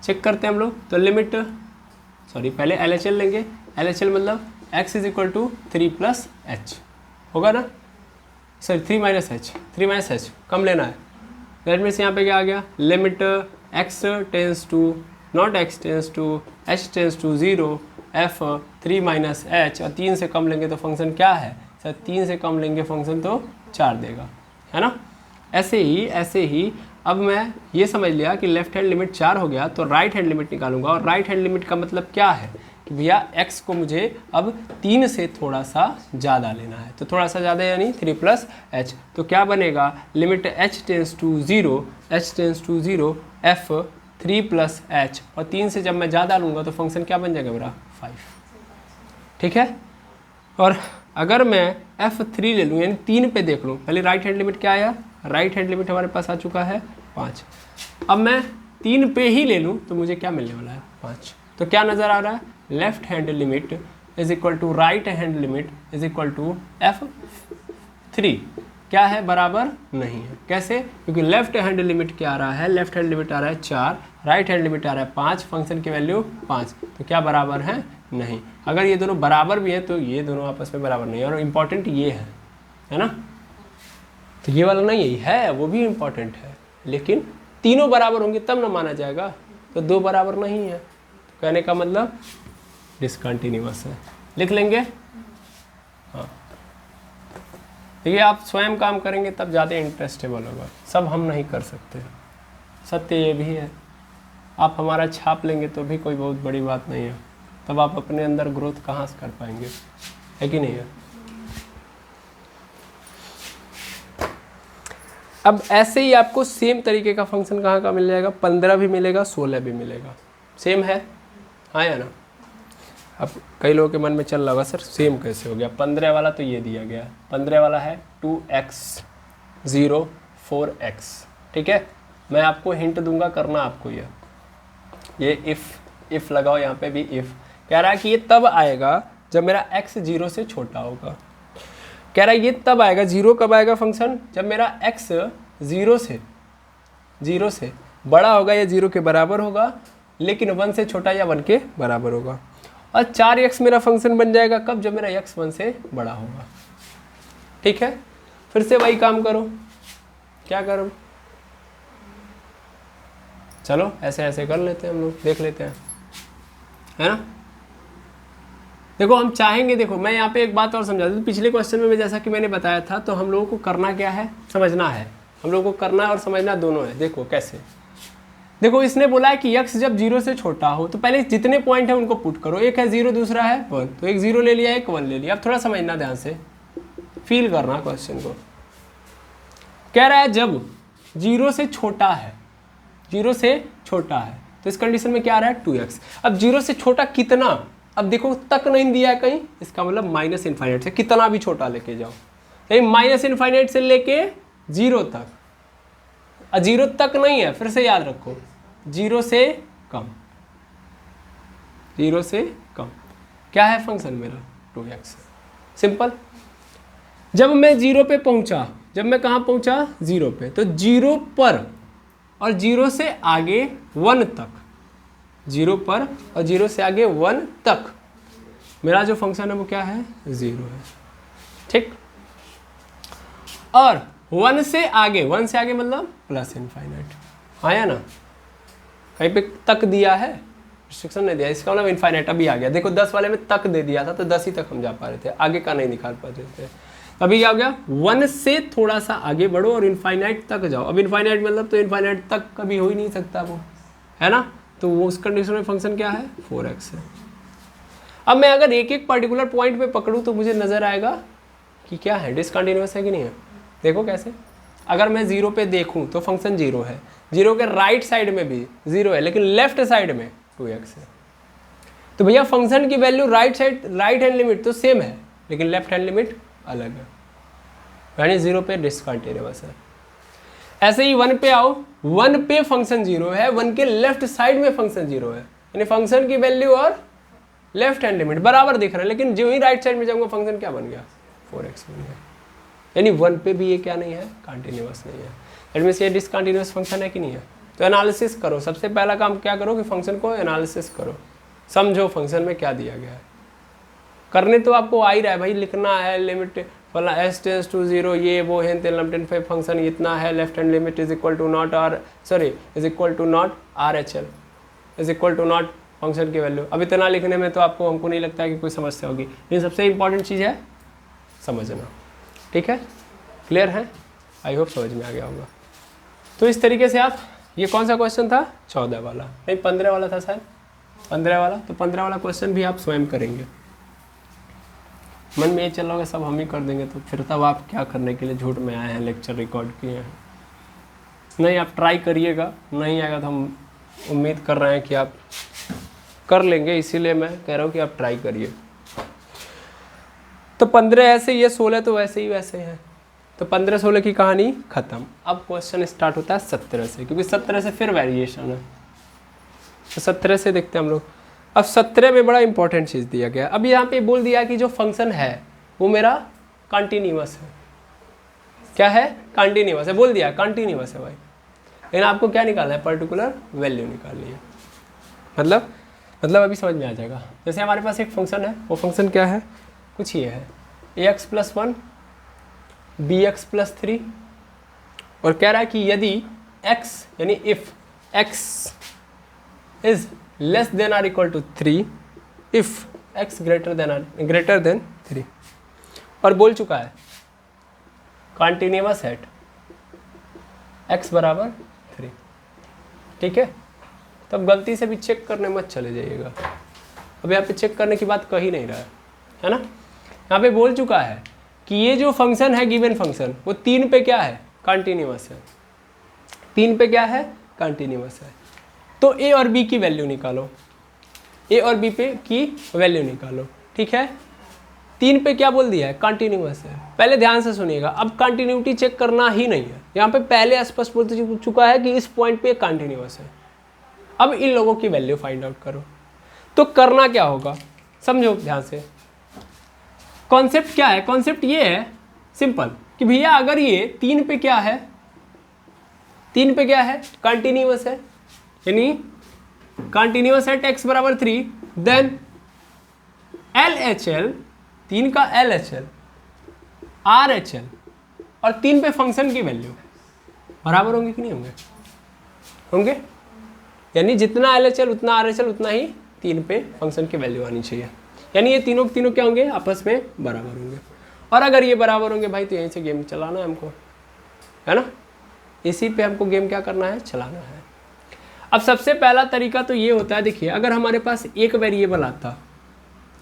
check करते हैं हम लोग। तो लिमिट, सॉरी पहले LHL लेंगे, LHL मतलब x is equal to 3 plus h होगा ना, सॉरी 3 माइनस एच कम लेना है। दैट मीन्स यहाँ पे क्या आ गया, limit x tends to not x tends to h tends to 0 f 3 minus h, और 3 से कम लेंगे तो फंक्शन क्या है सर, 3 से कम लेंगे फंक्शन तो 4 देगा, है ना। ऐसे ही अब मैं ये समझ लिया कि लेफ्ट हैंड लिमिट 4 हो गया, तो राइट हैंड लिमिट निकालूंगा। और राइट हैंड लिमिट का मतलब क्या है कि भैया x को मुझे अब 3 से थोड़ा सा ज़्यादा लेना है, तो थोड़ा सा ज़्यादा यानी 3 प्लस एच। तो क्या बनेगा, limit h tends to 0 f 3 plus h, और 3 से जब मैं ज़्यादा लूँगा तो फंक्शन क्या बन जाएगा मेरा 5, ठीक है। और अगर मैं f3 ले लूँ यानी 3 पे देख लूँ, पहले राइट हैंड लिमिट क्या आया, राइट हैंड लिमिट हमारे पास आ चुका है 5। अब मैं 3 पे ही ले लूँ तो मुझे क्या मिलने वाला है 5। तो क्या नज़र आ रहा है, left hand limit is equal to right hand limit is equal to f3 क्या है, बराबर नहीं है। कैसे, क्योंकि लेफ्ट हैंड लिमिट क्या आ रहा है, लेफ्ट हैंड लिमिट आ रहा है 4, राइट हैंड लिमिट आ रहा है 5, फंक्शन की वैल्यू 5, तो क्या बराबर है नहीं। अगर ये दोनों बराबर भी है तो ये दोनों आपस में बराबर नहीं है, और इम्पॉर्टेंट ये है ना। तो ये वाला नहीं है, वो भी इम्पॉर्टेंट है, लेकिन तीनों बराबर होंगे तब ना माना जाएगा, तो 2 बराबर नहीं है, तो कहने का मतलब डिसकंटिन्यूअस है। लिख लेंगे, हाँ। देखिए आप स्वयं काम करेंगे तब ज़्यादा इंटरेस्टेबल होगा, सब हम नहीं कर सकते, सत्य ये भी है, आप हमारा छाप लेंगे तो भी कोई बहुत बड़ी बात नहीं है, तब आप अपने अंदर ग्रोथ कहाँ से कर पाएंगे, है कि नहीं है। अब ऐसे ही आपको सेम तरीके का फंक्शन कहाँ का मिल जाएगा, 15 भी मिलेगा, 16 भी मिलेगा, सेम है, हाँ या ना। अब कई लोगों के मन में चल रहा होगा सर सेम कैसे हो गया, 15 वाला तो ये दिया गया है, 15 वाला है 2x 0 4x, ठीक है। मैं आपको हिंट दूंगा, करना आपको ये इफ़ लगाओ, यहाँ पे भी इफ़ कह रहा है कि ये तब आएगा जब मेरा x 0 से छोटा होगा। कह रहा है ये तब आएगा, 0 कब आएगा फंक्शन, जब मेरा x 0 से बड़ा होगा या 0 के बराबर होगा, लेकिन 1 से छोटा या 1 के बराबर होगा। और 4x मेरा फंक्शन बन जाएगा कब, जब मेरा x 1 से बड़ा होगा, ठीक है। फिर से वही काम करो, क्या करो, चलो ऐसे ऐसे कर लेते हैं हम लोग, देख लेते हैं, है ना। देखो हम चाहेंगे, देखो मैं यहाँ पे एक बात और समझा दूँ, पिछले क्वेश्चन में जैसा कि मैंने बताया था, तो हम लोगों को करना क्या है, समझना है, हम लोगों को करना है और समझना दोनों है। देखो कैसे, देखो इसने बोला है कि x जब 0 से छोटा हो तो पहले जितने पॉइंट है उनको पुट करो, एक है 0 दूसरा है 1, तो एक 0 ले लिया, एक 1 ले लिया। अब थोड़ा समझना ध्यान से, फील करना क्वेश्चन को। कह रहा है जब 0 से छोटा है, 0 से छोटा है, तो इस कंडीशन में क्या आ रहा है 2x। अब 0 से छोटा कितना, अब देखो तक नहीं दिया है कहीं, इसका मतलब माइनस इनफाइनाइट से कितना भी छोटा लेके जाओ, लेकिन माइनस इनफाइनाइट से लेके 0 तक, 0 तक नहीं है, फिर से याद रखो 0 से कम, 0 से कम क्या है फंक्शन मेरा 2x, सिंपल। जब मैं 0 पे पहुंचा, जब मैं कहाँ पहुंचा 0 पे, तो 0 पर और 0 से आगे 1 तक, 0 पर और 0 से आगे 1 तक मेरा जो फंक्शन है वो क्या है 0 है, ठीक। और 1 से आगे मतलब प्लस इनफाइनाइट, हाँ या ना, कहीं पे तक दिया है, रिस्ट्रिक्शन नहीं दिया, इसका मतलब इनफाइनाइट अभी आ गया। देखो 10 वाले में तक दे दिया था तो 10 ही तक हम जा पा रहे थे, आगे का नहीं निकाल पा रहे थे। अभी क्या हो गया, 1 से थोड़ा सा आगे बढ़ो और इनफाइनाइट तक जाओ। अब इनफाइनाइट मतलब तो इनफाइनाइट तक कभी हो ही नहीं सकता वो, है ना, तो वो उस कंडीशन में फंक्शन क्या है 4x है। अब मैं अगर एक एक पर्टिकुलर पॉइंट पे पकड़ूँ तो मुझे नजर आएगा कि क्या है, डिसकंटिन्यूअस है कि नहीं है। देखो कैसे, अगर मैं 0 पे देखूं तो फंक्शन 0 है, 0 के राइट साइड में भी 0 है, लेकिन लेफ्ट साइड में 2x है, तो भैया फंक्शन की वैल्यू राइट हैंड लिमिट तो सेम है, लेकिन लेफ्ट हैंड लिमिट अलग है, यानी 0 पे डिसकंटिन्यूअस है। ऐसे ही 1 पे आओ, 1 पे फंक्शन 0 है, 1 के लेफ्ट साइड में फंक्शन 0 है, यानी फंक्शन की वैल्यू और लेफ्ट हैंड लिमिट बराबर दिख रहा है, लेकिन जो ही राइट साइड में जाऊंगा फंक्शन क्या बन गया 4x बन गया, यानी 1 पे भी ये क्या नहीं है कंटिन्यूअस नहीं है। दैट मींस ये डिसकंटिन्यूअस फंक्शन है कि नहीं है। तो एनालिसिस करो, सबसे पहला काम क्या करो कि फंक्शन को एनालिसिस करो, समझो फंक्शन में क्या दिया गया है। करने तो आपको आ ही रहा है भाई, लिखना है लिमिट वाला s टेंस टू 0, ये वो है तेन फंक्शन इतना है, left hand limit is equal to not RHL is equal to not function की वैल्यू। अब इतना लिखने में तो आपको, हमको नहीं लगता है कि कोई समस्या होगी, लेकिन सबसे इंपॉर्टेंट चीज़ है समझना, ठीक है, क्लियर है, आई होप समझ में आ गया होगा। तो इस तरीके से आप, ये कौन सा क्वेश्चन था 14 वाला, नहीं 15 वाला था शायद, 15 वाला, तो 15 वाला क्वेश्चन भी आप स्वयं करेंगे। मन में ये चल रहा होगा सब हम ही कर देंगे, तो फिर तब आप क्या करने के लिए झूठ में आए हैं, लेक्चर रिकॉर्ड किए हैं। नहीं, आप ट्राई करिएगा, नहीं आएगा तो हम उम्मीद कर रहे हैं कि आप कर लेंगे, इसीलिए मैं कह रहा हूँ कि आप ट्राई करिए। तो 15 ऐसे ही है, 16 तो वैसे ही वैसे हैं, तो 15-16 की कहानी खत्म। अब क्वेश्चन स्टार्ट होता है 17 से, क्योंकि 17 से फिर वेरिएशन है, तो 17 से देखते हैं हम लोग। अब 17 में बड़ा इंपॉर्टेंट चीज़ दिया गया। अब यहाँ पे बोल दिया कि जो फंक्शन है वो मेरा कंटिन्यूअस है, क्या है कंटिन्यूअस है, बोल दिया कंटिन्यूअस है भाई, लेकिन आपको क्या निकालना है पर्टिकुलर वैल्यू निकालनी है। मतलब अभी समझ में आ जाएगा। जैसे हमारे पास एक फंक्शन है, वो फंक्शन क्या है, कुछ ये है ax+1 bx+3, और कह रहा है कि यदि x यानी if x is less than or equal to 3, if x greater than 3, और बोल चुका है कंटिन्यूअस एट x बराबर 3, ठीक है। तो अब गलती से भी चेक करने मत चले जाइएगा। अब यहाँ पे चेक करने की बात कही नहीं रहा है ना। यहाँ पे बोल चुका है कि ये जो फंक्शन है गिवन फंक्शन वो 3 पे क्या है, कंटिन्यूअस है। 3 पे क्या है, कंटिन्यूअस है। तो ए और बी की वैल्यू निकालो, ए और बी पे की वैल्यू निकालो, ठीक है। 3 पे क्या बोल दिया है, कंटिन्यूअस है। पहले ध्यान से सुनिएगा, अब कंटिन्यूटी चेक करना ही नहीं है, यहाँ पे पहले स्पष्ट बोल चुका है कि इस पॉइंट पे कंटिन्यूअस है। अब इन लोगों की वैल्यू फाइंड आउट करो। तो करना क्या होगा, समझो ध्यान से। कॉन्सेप्ट क्या है, कॉन्सेप्ट ये है सिंपल कि भैया अगर ये 3 पे क्या है, 3 पे क्या है, कंटिन्यूअस है, यानी कंटिन्यूअस है x बराबर 3, देन LHL 3 का LHL RHL और 3 पे फंक्शन की वैल्यू बराबर होंगे कि नहीं होंगे, होंगे। यानी जितना LHL उतना RHL उतना ही 3 पे फंक्शन की वैल्यू आनी चाहिए। यानी ये तीनों के तीनों क्या होंगे, आपस में बराबर होंगे। और अगर ये बराबर होंगे भाई तो यहीं से गेम चलाना है हमको, है ना। इसी पे हमको गेम क्या करना है, चलाना है। अब सबसे पहला तरीका तो ये होता है, देखिए अगर हमारे पास एक वेरिएबल आता,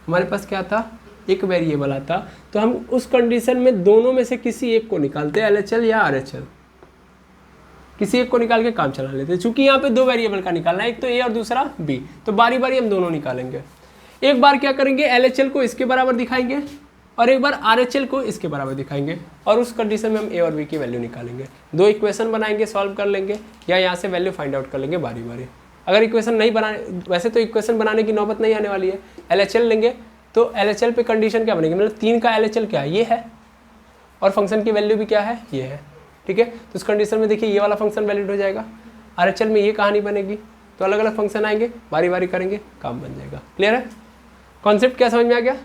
हमारे पास क्या था, एक वेरिएबल आता, तो हम उस कंडीशन में दोनों में से किसी एक को निकालते, LHL या RHL, किसी एक को निकाल के काम चला लेते। चूंकि यहाँ पे 2 वेरिएबल का निकालना है, एक तो A और दूसरा B, तो बारी बारी हम दोनों निकालेंगे। एक बार क्या करेंगे, LHL को इसके बराबर दिखाएंगे और एक बार RHL को इसके बराबर दिखाएंगे, और उस कंडीशन में हम A और B की वैल्यू निकालेंगे। 2 इक्वेशन बनाएंगे, सॉल्व कर लेंगे, या यहाँ से वैल्यू फाइंड आउट कर लेंगे बारी बारी। अगर इक्वेशन नहीं बनाने, वैसे तो इक्वेशन बनाने की नौबत नहीं आने वाली है, LHL लेंगे तो LHL पे कंडीशन क्या बनेगी, मतलब 3 का LHL क्या है, ये है, और फंक्शन की वैल्यू भी क्या है, ये है, ठीक है। तो उस कंडीशन में देखिए ये वाला फंक्शन वैलिड हो जाएगा, RHL में ये कहानी बनेगी, तो अलग अलग फंक्शन आएंगे, बारी बारी करेंगे, काम बन जाएगा। क्लियर है, कॉन्सेप्ट क्या समझ में आ गया।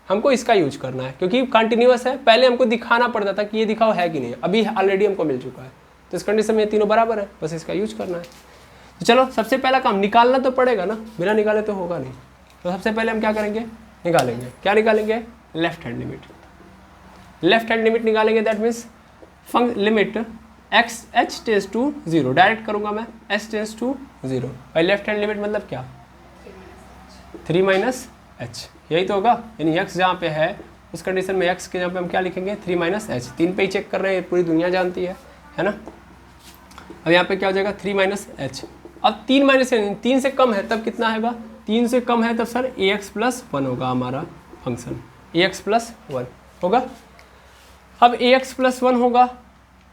हमको इसका यूज करना है क्योंकि कंटिन्यूअस है, पहले हमको दिखाना पड़ता था कि ये दिखाओ है कि नहीं, अभी ऑलरेडी हमको मिल चुका है, तो इस कंडीशन में ये तीनों बराबर है, बस इसका यूज करना है। तो चलो सबसे पहला काम निकालना तो पड़ेगा ना, बिना निकाले तो होगा नहीं। तो सबसे पहले हम क्या करेंगे, निकालेंगे, क्या निकालेंगे, left hand limit. Left hand limit निकालेंगे, that means limit h tends to 0, direct करूंगा मैं, h टेंस टू 0। भाई लेफ्ट हैंड लिमिट मतलब क्या, 3 - h, यही तो होगा। यानी x जहाँ पे है उस कंडीशन में x के जहाँ पे हम क्या लिखेंगे, 3 - h। 3 पे ही चेक कर रहे हैं, पूरी दुनिया जानती है ना। अब यहाँ पे क्या हो जाएगा, 3 - h। अब 3 से कम है तब कितना होगा, 3 से कम है तब सर ax + 1 होगा हमारा फंक्शन, ax + 1 होगा। अब ax + 1 होगा,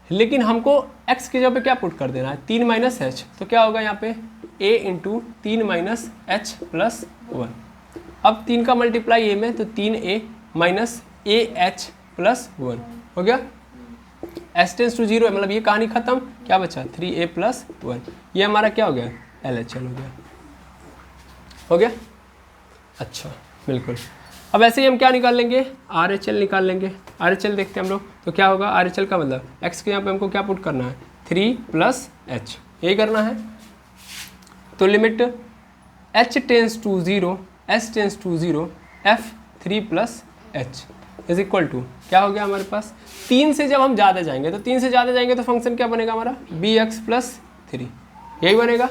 लेकिन हमको x की जगह पे क्या पुट कर देना है, 3 - h। तो क्या होगा यहाँ पे a × 3 - h + 1। अब 3 का मल्टीप्लाई a में, तो 3a - ah + 1 हो गया। h टेंस टू 0 है, मतलब ये कहानी खत्म, क्या बचा, 3a + 1। ये हमारा क्या हो गया, LHL हो गया, हो गया। अच्छा बिल्कुल। अब ऐसे ही हम क्या निकाल लेंगे, RHL निकाल लेंगे। RHL देखते हैं हम लोग, तो क्या होगा, RHL का मतलब x के यहाँ पे हमको क्या पुट करना है, 3 + h, यही करना है। तो limit h tends to 0, s tends to 0, f 3 + h is equal to क्या हो गया हमारे पास, 3 से जब हम ज़्यादा जाएंगे, तो 3 से ज़्यादा जाएंगे तो फंक्शन क्या बनेगा हमारा, bx + 3, यही बनेगा,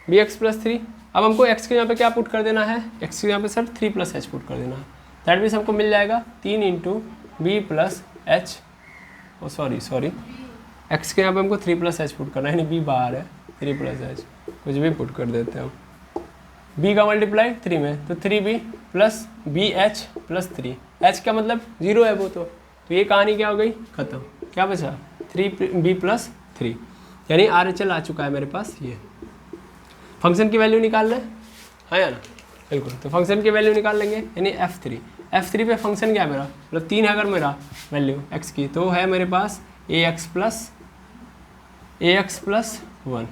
bx + 3। अब हमको x के यहाँ पे क्या पुट कर देना है, x के यहाँ पे सर 3 + h पुट कर देना है। दैट मीन्स हमको मिल जाएगा 3 × b + h, ओ सॉरी x के यहाँ पे हमको 3 + h पुट करना है, यानी b बाहर है, 3 + h कुछ भी पुट कर देते हैं हम। b का मल्टीप्लाई 3 में, तो 3b + bh + 3, h का मतलब 0 है वो, तो ये कहानी क्या हो गई, खत्म। क्या बचा, 3b + 3, यानी RHL आ चुका है मेरे पास। ये फंक्शन की वैल्यू निकालना है या ना, बिल्कुल। तो फंक्शन की वैल्यू निकाल लेंगे, यानी f3 पे फंक्शन क्या है मेरा, मतलब 3 है अगर मेरा वैल्यू x की, तो है मेरे पास ax + 1,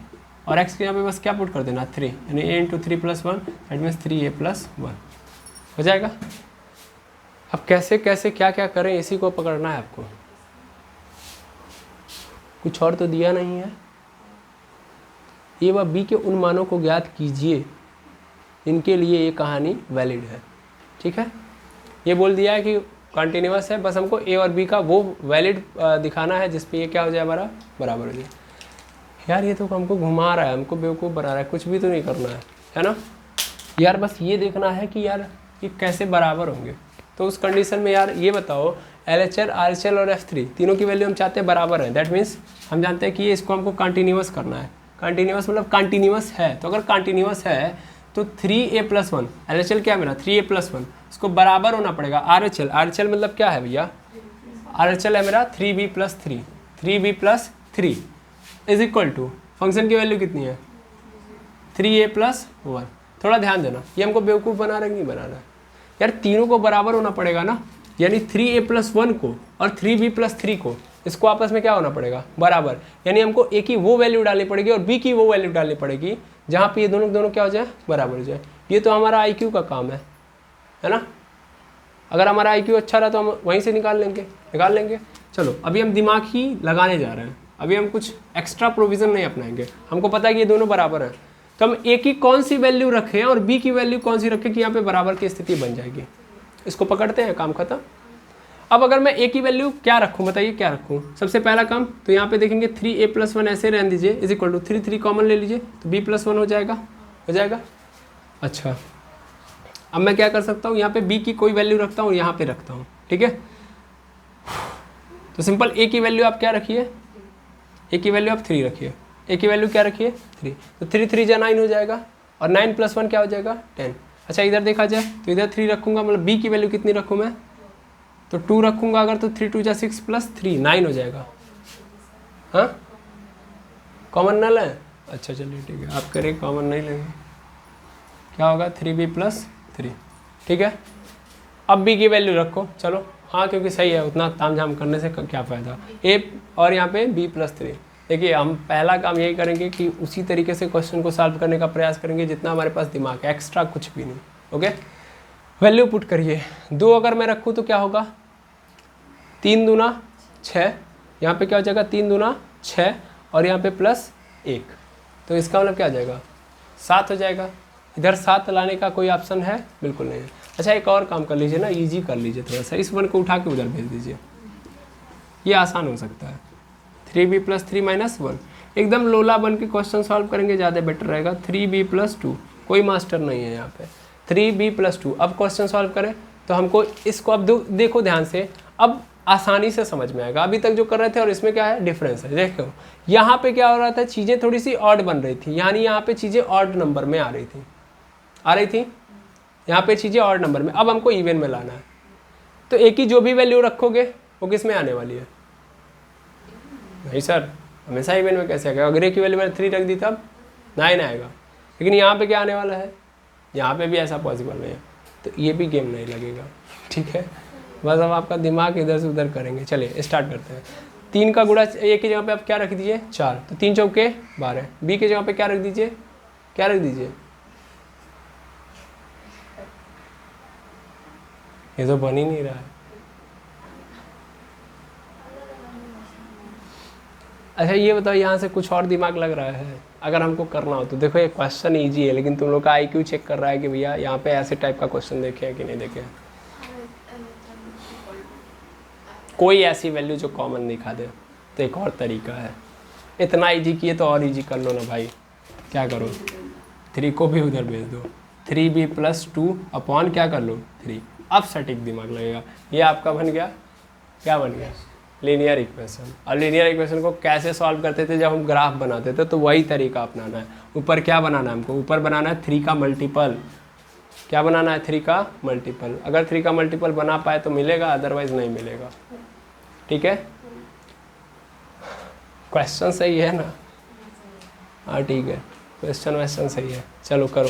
और x के यहाँ पे बस क्या पुट कर देना, 3, यानी a × 3 + 1, दैट मीन्स 3a + 1 हो जाएगा। अब कैसे कैसे क्या क्या करें, इसी को पकड़ना है आपको, कुछ और तो दिया नहीं है। ए व बी के उन मानों को ज्ञात कीजिए इनके लिए ये कहानी वैलिड है, ठीक है। ये बोल दिया है कि कंटिन्यूअस है, बस हमको ए और बी का वो वैलिड दिखाना है जिस पे ये क्या हो जाए, हमारा बराबर हो जाए। यार ये तो हमको घुमा रहा है, हमको बेवकूफ़ बना रहा है, कुछ भी तो नहीं करना है ना यार, बस ये देखना है कि यार ये कैसे बराबर होंगे। तो उस कंडीशन में यार ये बताओ LHL, RHL और F3 तीनों की वैल्यू हम चाहते हैं बराबर है। दैट मीन्स हम जानते हैं कि ये इसको हमको कंटिन्यूअस करना है। कंटिन्यूअस मतलब कंटिन्यूअस है, तो अगर कंटिन्यूअस है तो 3a+1 LHL क्या मिला 3a+1, इसको बराबर होना पड़ेगा RHL। RHL मतलब क्या है भैया, RHL है मेरा 3b+3, 3b+3 is equal to function की वैल्यू कितनी है 3a+1। थोड़ा ध्यान देना, ये हमको बेवकूफ़ बना रहा है कि नहीं बना रहा है यार, तीनों को बराबर होना पड़ेगा ना, यानी 3a+1 को और 3b+3 को इसको आपस में क्या होना पड़ेगा बराबर, यानी हमको a की वो वैल्यू डालनी पड़ेगी और b की वो वैल्यू डालनी पड़ेगी जहाँ पे ये दोनों क्या हो जाए बराबर हो जाए। ये तो हमारा IQ का काम है ना, अगर हमारा IQ अच्छा रहा तो हम वहीं से निकाल लेंगे। चलो अभी हम दिमाग ही लगाने जा रहे हैं, अभी हम कुछ एक्स्ट्रा प्रोविज़न नहीं अपनाएंगे, हमको पता है कि ये दोनों बराबर हैं, तो हम a की कौन सी वैल्यू रखें और b की वैल्यू कौन सी रखें कि यहाँ पे बराबर की स्थिति बन जाएगी, इसको पकड़ते हैं, काम खत्म। अब अगर मैं a की वैल्यू क्या रखूँ, बताइए क्या रखूँ, सबसे पहला काम तो यहाँ पे देखेंगे 3a+1 ऐसे रहने दीजिए इज इक्वल टू 3 कॉमन ले लीजिए तो b+1 हो जाएगा। अच्छा अब मैं क्या कर सकता हूँ, यहाँ पे b की कोई वैल्यू रखता हूँ, यहाँ पे रखता हूँ, ठीक है। तो सिंपल a की वैल्यू आप क्या रखिए, a की वैल्यू आप 3 रखिए, a की वैल्यू क्या रखिए 3, तो 3 जा 9 हो जाएगा और 9+1 क्या हो जाएगा 10। अच्छा इधर देखा जाए तो इधर 3 रखूँगा, मतलब b की वैल्यू कितनी रखूँ मैं, तो 2 रखूँगा अगर, तो 3 2 जा 6 + 3 9 हो जाएगा। हाँ कॉमन ना लें, अच्छा चलिए ठीक है, आप करें कॉमन नहीं लेंगे, क्या होगा 3b+3, ठीक है। अब b की वैल्यू रखो, चलो हाँ क्योंकि सही है, उतना तामझाम करने से क्या फ़ायदा, a और यहाँ पे b+3। देखिए हम पहला काम यही करेंगे कि उसी तरीके से क्वेश्चन को सॉल्व करने का प्रयास करेंगे जितना हमारे पास दिमाग है, एक्स्ट्रा कुछ भी नहीं। ओके वैल्यू पुट करिए, 2 अगर मैं रखूँ तो क्या होगा 3 दूना 6, यहाँ पे क्या हो जाएगा 3 दूना 6 और यहाँ पे +1, तो इसका मतलब क्या आ जाएगा 7 हो जाएगा। इधर 7 लाने का कोई ऑप्शन है बिल्कुल नहीं है। अच्छा एक और काम कर लीजिए ना, ईजी कर लीजिए थोड़ा सा, इस 1 को उठा के उधर भेज दीजिए, ये आसान हो सकता है। 3b+3 - 1 एकदम लोला बन के क्वेश्चन सॉल्व करेंगे, ज़्यादा बेटर रहेगा। 3b+2 कोई मास्टर नहीं है यहाँ पे, 3b+2। अब क्वेश्चन सॉल्व करें तो हमको इसको अब देखो ध्यान से, अब आसानी से समझ में आएगा। अभी तक जो कर रहे थे और इसमें क्या है डिफरेंस है, देखो यहाँ पे क्या हो रहा था, चीज़ें थोड़ी सी ऑड बन रही थी, यानी यहाँ पे चीज़ें ऑड नंबर में आ रही थी, यहाँ पे चीज़ें ऑड नंबर में, अब हमको इवन में लाना है। तो एक ही जो भी वैल्यू रखोगे वो किस में आने वाली है, नहीं सर हमेशा इवन में कैसे आएगा, अगर एक की वैल्यू मैंने 3 रख दी तब 9 आएगा, लेकिन यहाँ पे क्या आने वाला है, यहाँ पे भी ऐसा पॉसिबल नहीं है, तो ये भी गेम नहीं लगेगा, ठीक है। बस अब आपका दिमाग इधर से उधर करेंगे। चलिए स्टार्ट करते हैं। 3 का गुणा a की जगह पे आप क्या रख दीजिए 4, तो 3 चौके 12, b की जगह पे क्या रख दीजिए, ये तो बन ही नहीं रहा है। अच्छा ये बताओ यहाँ से कुछ और दिमाग लग रहा है अगर हमको करना हो तो। देखो ये क्वेश्चन इजी है, लेकिन तुम लोग का IQ चेक कर रहा है कि भैया यहाँ पे ऐसे टाइप का क्वेश्चन देखे हैं कि नहीं देखे हैं। कोई ऐसी वैल्यू जो कॉमन दिखा दे, तो एक और तरीका है, इतना इजी किए तो और इजी कर लो ना भाई, क्या करो 3 को भी उधर भेज दो, 3b+2 अपॉन क्या कर लो 3, अब सटीक दिमाग लगेगा। ये आपका बन गया, क्या बन गया लीनियर इक्वेशन। और लीनियर इक्वेशन को कैसे सॉल्व करते थे, जब हम ग्राफ बनाते थे तो वही तरीका अपनाना है। ऊपर क्या बनाना है हमको, ऊपर बनाना है 3 का मल्टीपल, क्या बनाना है 3 का मल्टीपल। अगर 3 का मल्टीपल बना पाए तो मिलेगा, अदरवाइज नहीं मिलेगा, ठीक है। क्वेश्चन सही है ना, हाँ ठीक है, क्वेश्चन सही है। चलो करो,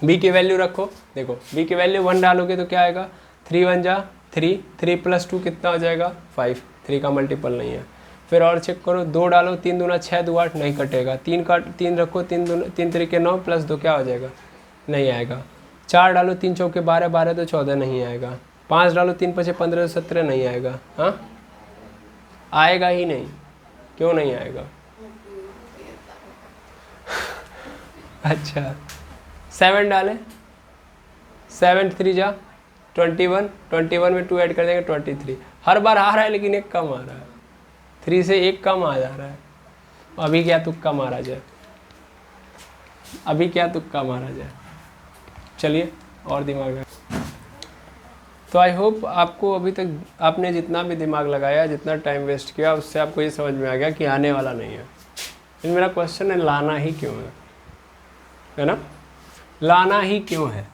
b की वैल्यू रखो, देखो b की वैल्यू 1 डालोगे तो क्या आएगा 3 1 जा 3, 3+2 कितना हो जाएगा 5, 3 का मल्टीपल नहीं है। फिर और चेक करो, 2 डालो, 3 दूना 6 2 8 नहीं कटेगा, 3 रखो, 3 3 9 +2 क्या हो जाएगा नहीं आएगा। 4 डालो, 3 चौके 12 12 तो 14 नहीं आएगा। 5 डालो, 3 5 15 17 नहीं आएगा, हाँ आएगा ही नहीं, क्यों नहीं आएगा अच्छा 7 डालें, 7 3 जा 21, 21 में 2 ऐड कर देंगे 23। हर बार आ रहा है लेकिन एक कम आ रहा है, 3 से 1 कम आ जा रहा है, अभी क्या तुक्का मारा जाए, अभी क्या तुक्का मारा जाए, चलिए और दिमाग लगा। तो आई होप आपको अभी तक आपने जितना भी दिमाग लगाया, जितना टाइम वेस्ट किया, उससे आपको ये समझ में आ गया कि आने वाला नहीं है। लेकिन मेरा क्वेश्चन है लाना ही क्यों है ना? लाना ही क्यों है?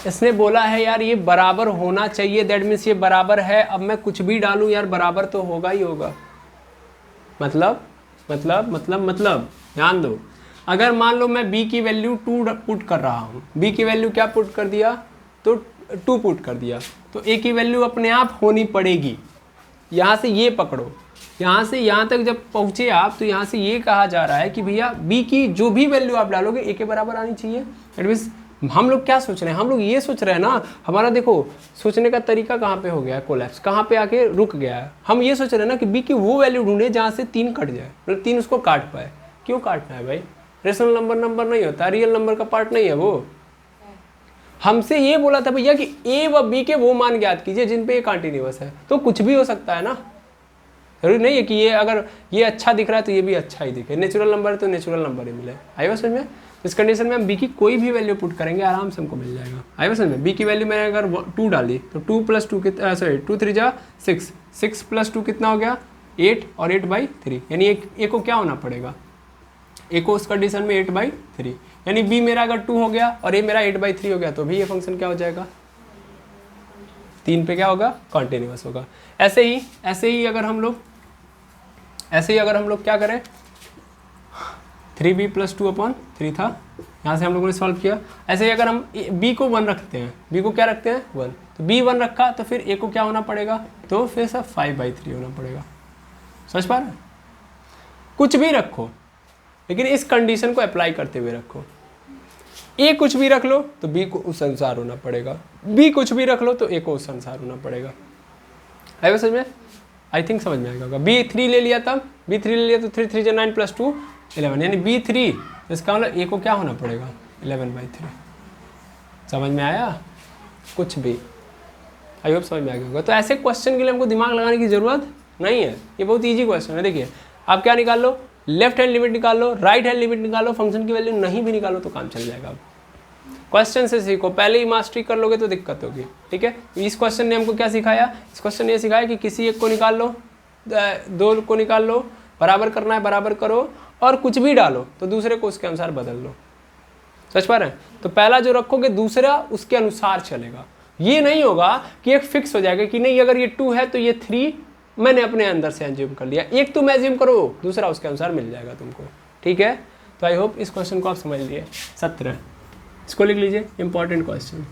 इसने बोला है यार ये बराबर होना चाहिए, दैट मीन्स ये बराबर है। अब मैं कुछ भी डालूं यार बराबर तो होगा ही होगा। मतलब ध्यान दो, अगर मान लो मैं b की वैल्यू 2 पुट कर रहा हूँ, b की वैल्यू क्या पुट कर दिया, तो 2 पुट कर दिया, तो a की वैल्यू अपने आप होनी पड़ेगी। यहाँ से ये पकड़ो, यहाँ से यहाँ तक जब पहुँचे आप, तो यहाँ से ये कहा जा रहा है कि भैया b की जो भी वैल्यू आप डालोगे a के बराबर आनी चाहिए। दैट मीन्स हम लोग क्या सोच रहे हैं, हम लोग ये सोच रहे हैं ना, हमारा देखो सोचने का तरीका कहाँ पे हो गया है कोलैप्स, कहाँ पे आके रुक गया है। हम ये सोच रहे हैं ना कि बी की वो वैल्यू ढूंढे जहाँ से 3 कट जाए, मतलब 3 उसको काट पाए। क्यों काटना है भाई? रेशनल नंबर नहीं होता, रियल नंबर का पार्ट नहीं है वो। हमसे ये बोला था भैया कि ए व बी के वो मान ज्ञात कीजिए जिन पे ये कंटिन्यूअस है। तो कुछ भी हो सकता है ना, जरूरी नहीं है कि ये अगर ये अच्छा दिख रहा है तो ये भी अच्छा ही दिखे। नेचुरल नंबर है तो नेचुरल नंबर ही मिले। आई बात समझ में? इस कंडीशन में हम बी की कोई भी वैल्यू पुट करेंगे आराम से हमको मिल जाएगा। आई बात समझ में? बी की वैल्यू मैंने अगर 2 डाली तो 2 + 2 कितना, सॉरी 2 3 जा 6, 6 + 2 कितना हो गया 8, और 8/3, यानी ए को क्या होना पड़ेगा, ए को उस कंडीशन में 8/3, यानी बी मेरा अगर 2 हो गया और ए मेरा 8/3 हो गया, तो भी ये फंक्शन क्या हो जाएगा, 3 पे क्या होगा, कॉन्टिन्यूअस होगा। ऐसे ही अगर हम लोग क्या करें, 3b + 2/3 था, यहाँ से हम लोगों ने सॉल्व किया। ऐसे ही अगर हम b को 1 रखते हैं, b को क्या रखते हैं 1, तो b 1 रखा तो फिर a को क्या होना पड़ेगा, तो फिर सब 5/3 होना पड़ेगा। समझ पा रहे हैं? कुछ भी रखो लेकिन इस कंडीशन को अप्लाई करते हुए रखो। a कुछ भी रख लो तो b को उस अनुसार होना पड़ेगा, b कुछ भी रख लो तो a को उस अनुसार होना पड़ेगा। आई बात समझ में? आई थिंक समझ में आएगा। b3 ले लिया, तब b3 ले लिया तो 3 3 9 + 2 11, यानी b3, इसका मतलब a को क्या होना पड़ेगा 11/3। समझ में आया? कुछ भी, आई होप समझ में आ गया होगा। तो ऐसे क्वेश्चन के लिए हमको दिमाग लगाने की जरूरत नहीं है, ये बहुत ईजी क्वेश्चन है। देखिए आप क्या निकाल लो, लेफ्ट हैंड लिमिट निकाल लो, राइट हैंड लिमिट निकालो, फंक्शन की वैल्यू नहीं भी निकालो तो काम चल जाएगा। अब क्वेश्चन से सीखो, पहले ही मास्टरी कर लोगे तो दिक्कत होगी। ठीक है, इस क्वेश्चन ने हमको क्या सिखाया, इस क्वेश्चन ने ये सिखाया कि किसी एक को निकाल लो, 2 को निकाल लो, बराबर करना है बराबर करो, और कुछ भी डालो तो दूसरे को उसके अनुसार बदल लो। समझ पा रहे हैं? तो पहला जो रखोगे दूसरा उसके अनुसार चलेगा। ये नहीं होगा कि एक फिक्स हो जाएगा कि नहीं अगर ये 2 है तो ये 3 मैंने अपने अंदर से एज्यूम कर लिया, एक तुम एज्यूम करो दूसरा उसके अनुसार मिल जाएगा तुमको। ठीक है, तो आई होप इस क्वेश्चन को आप समझ लिए। 17 इसको लिख लीजिए, इंपॉर्टेंट क्वेश्चन।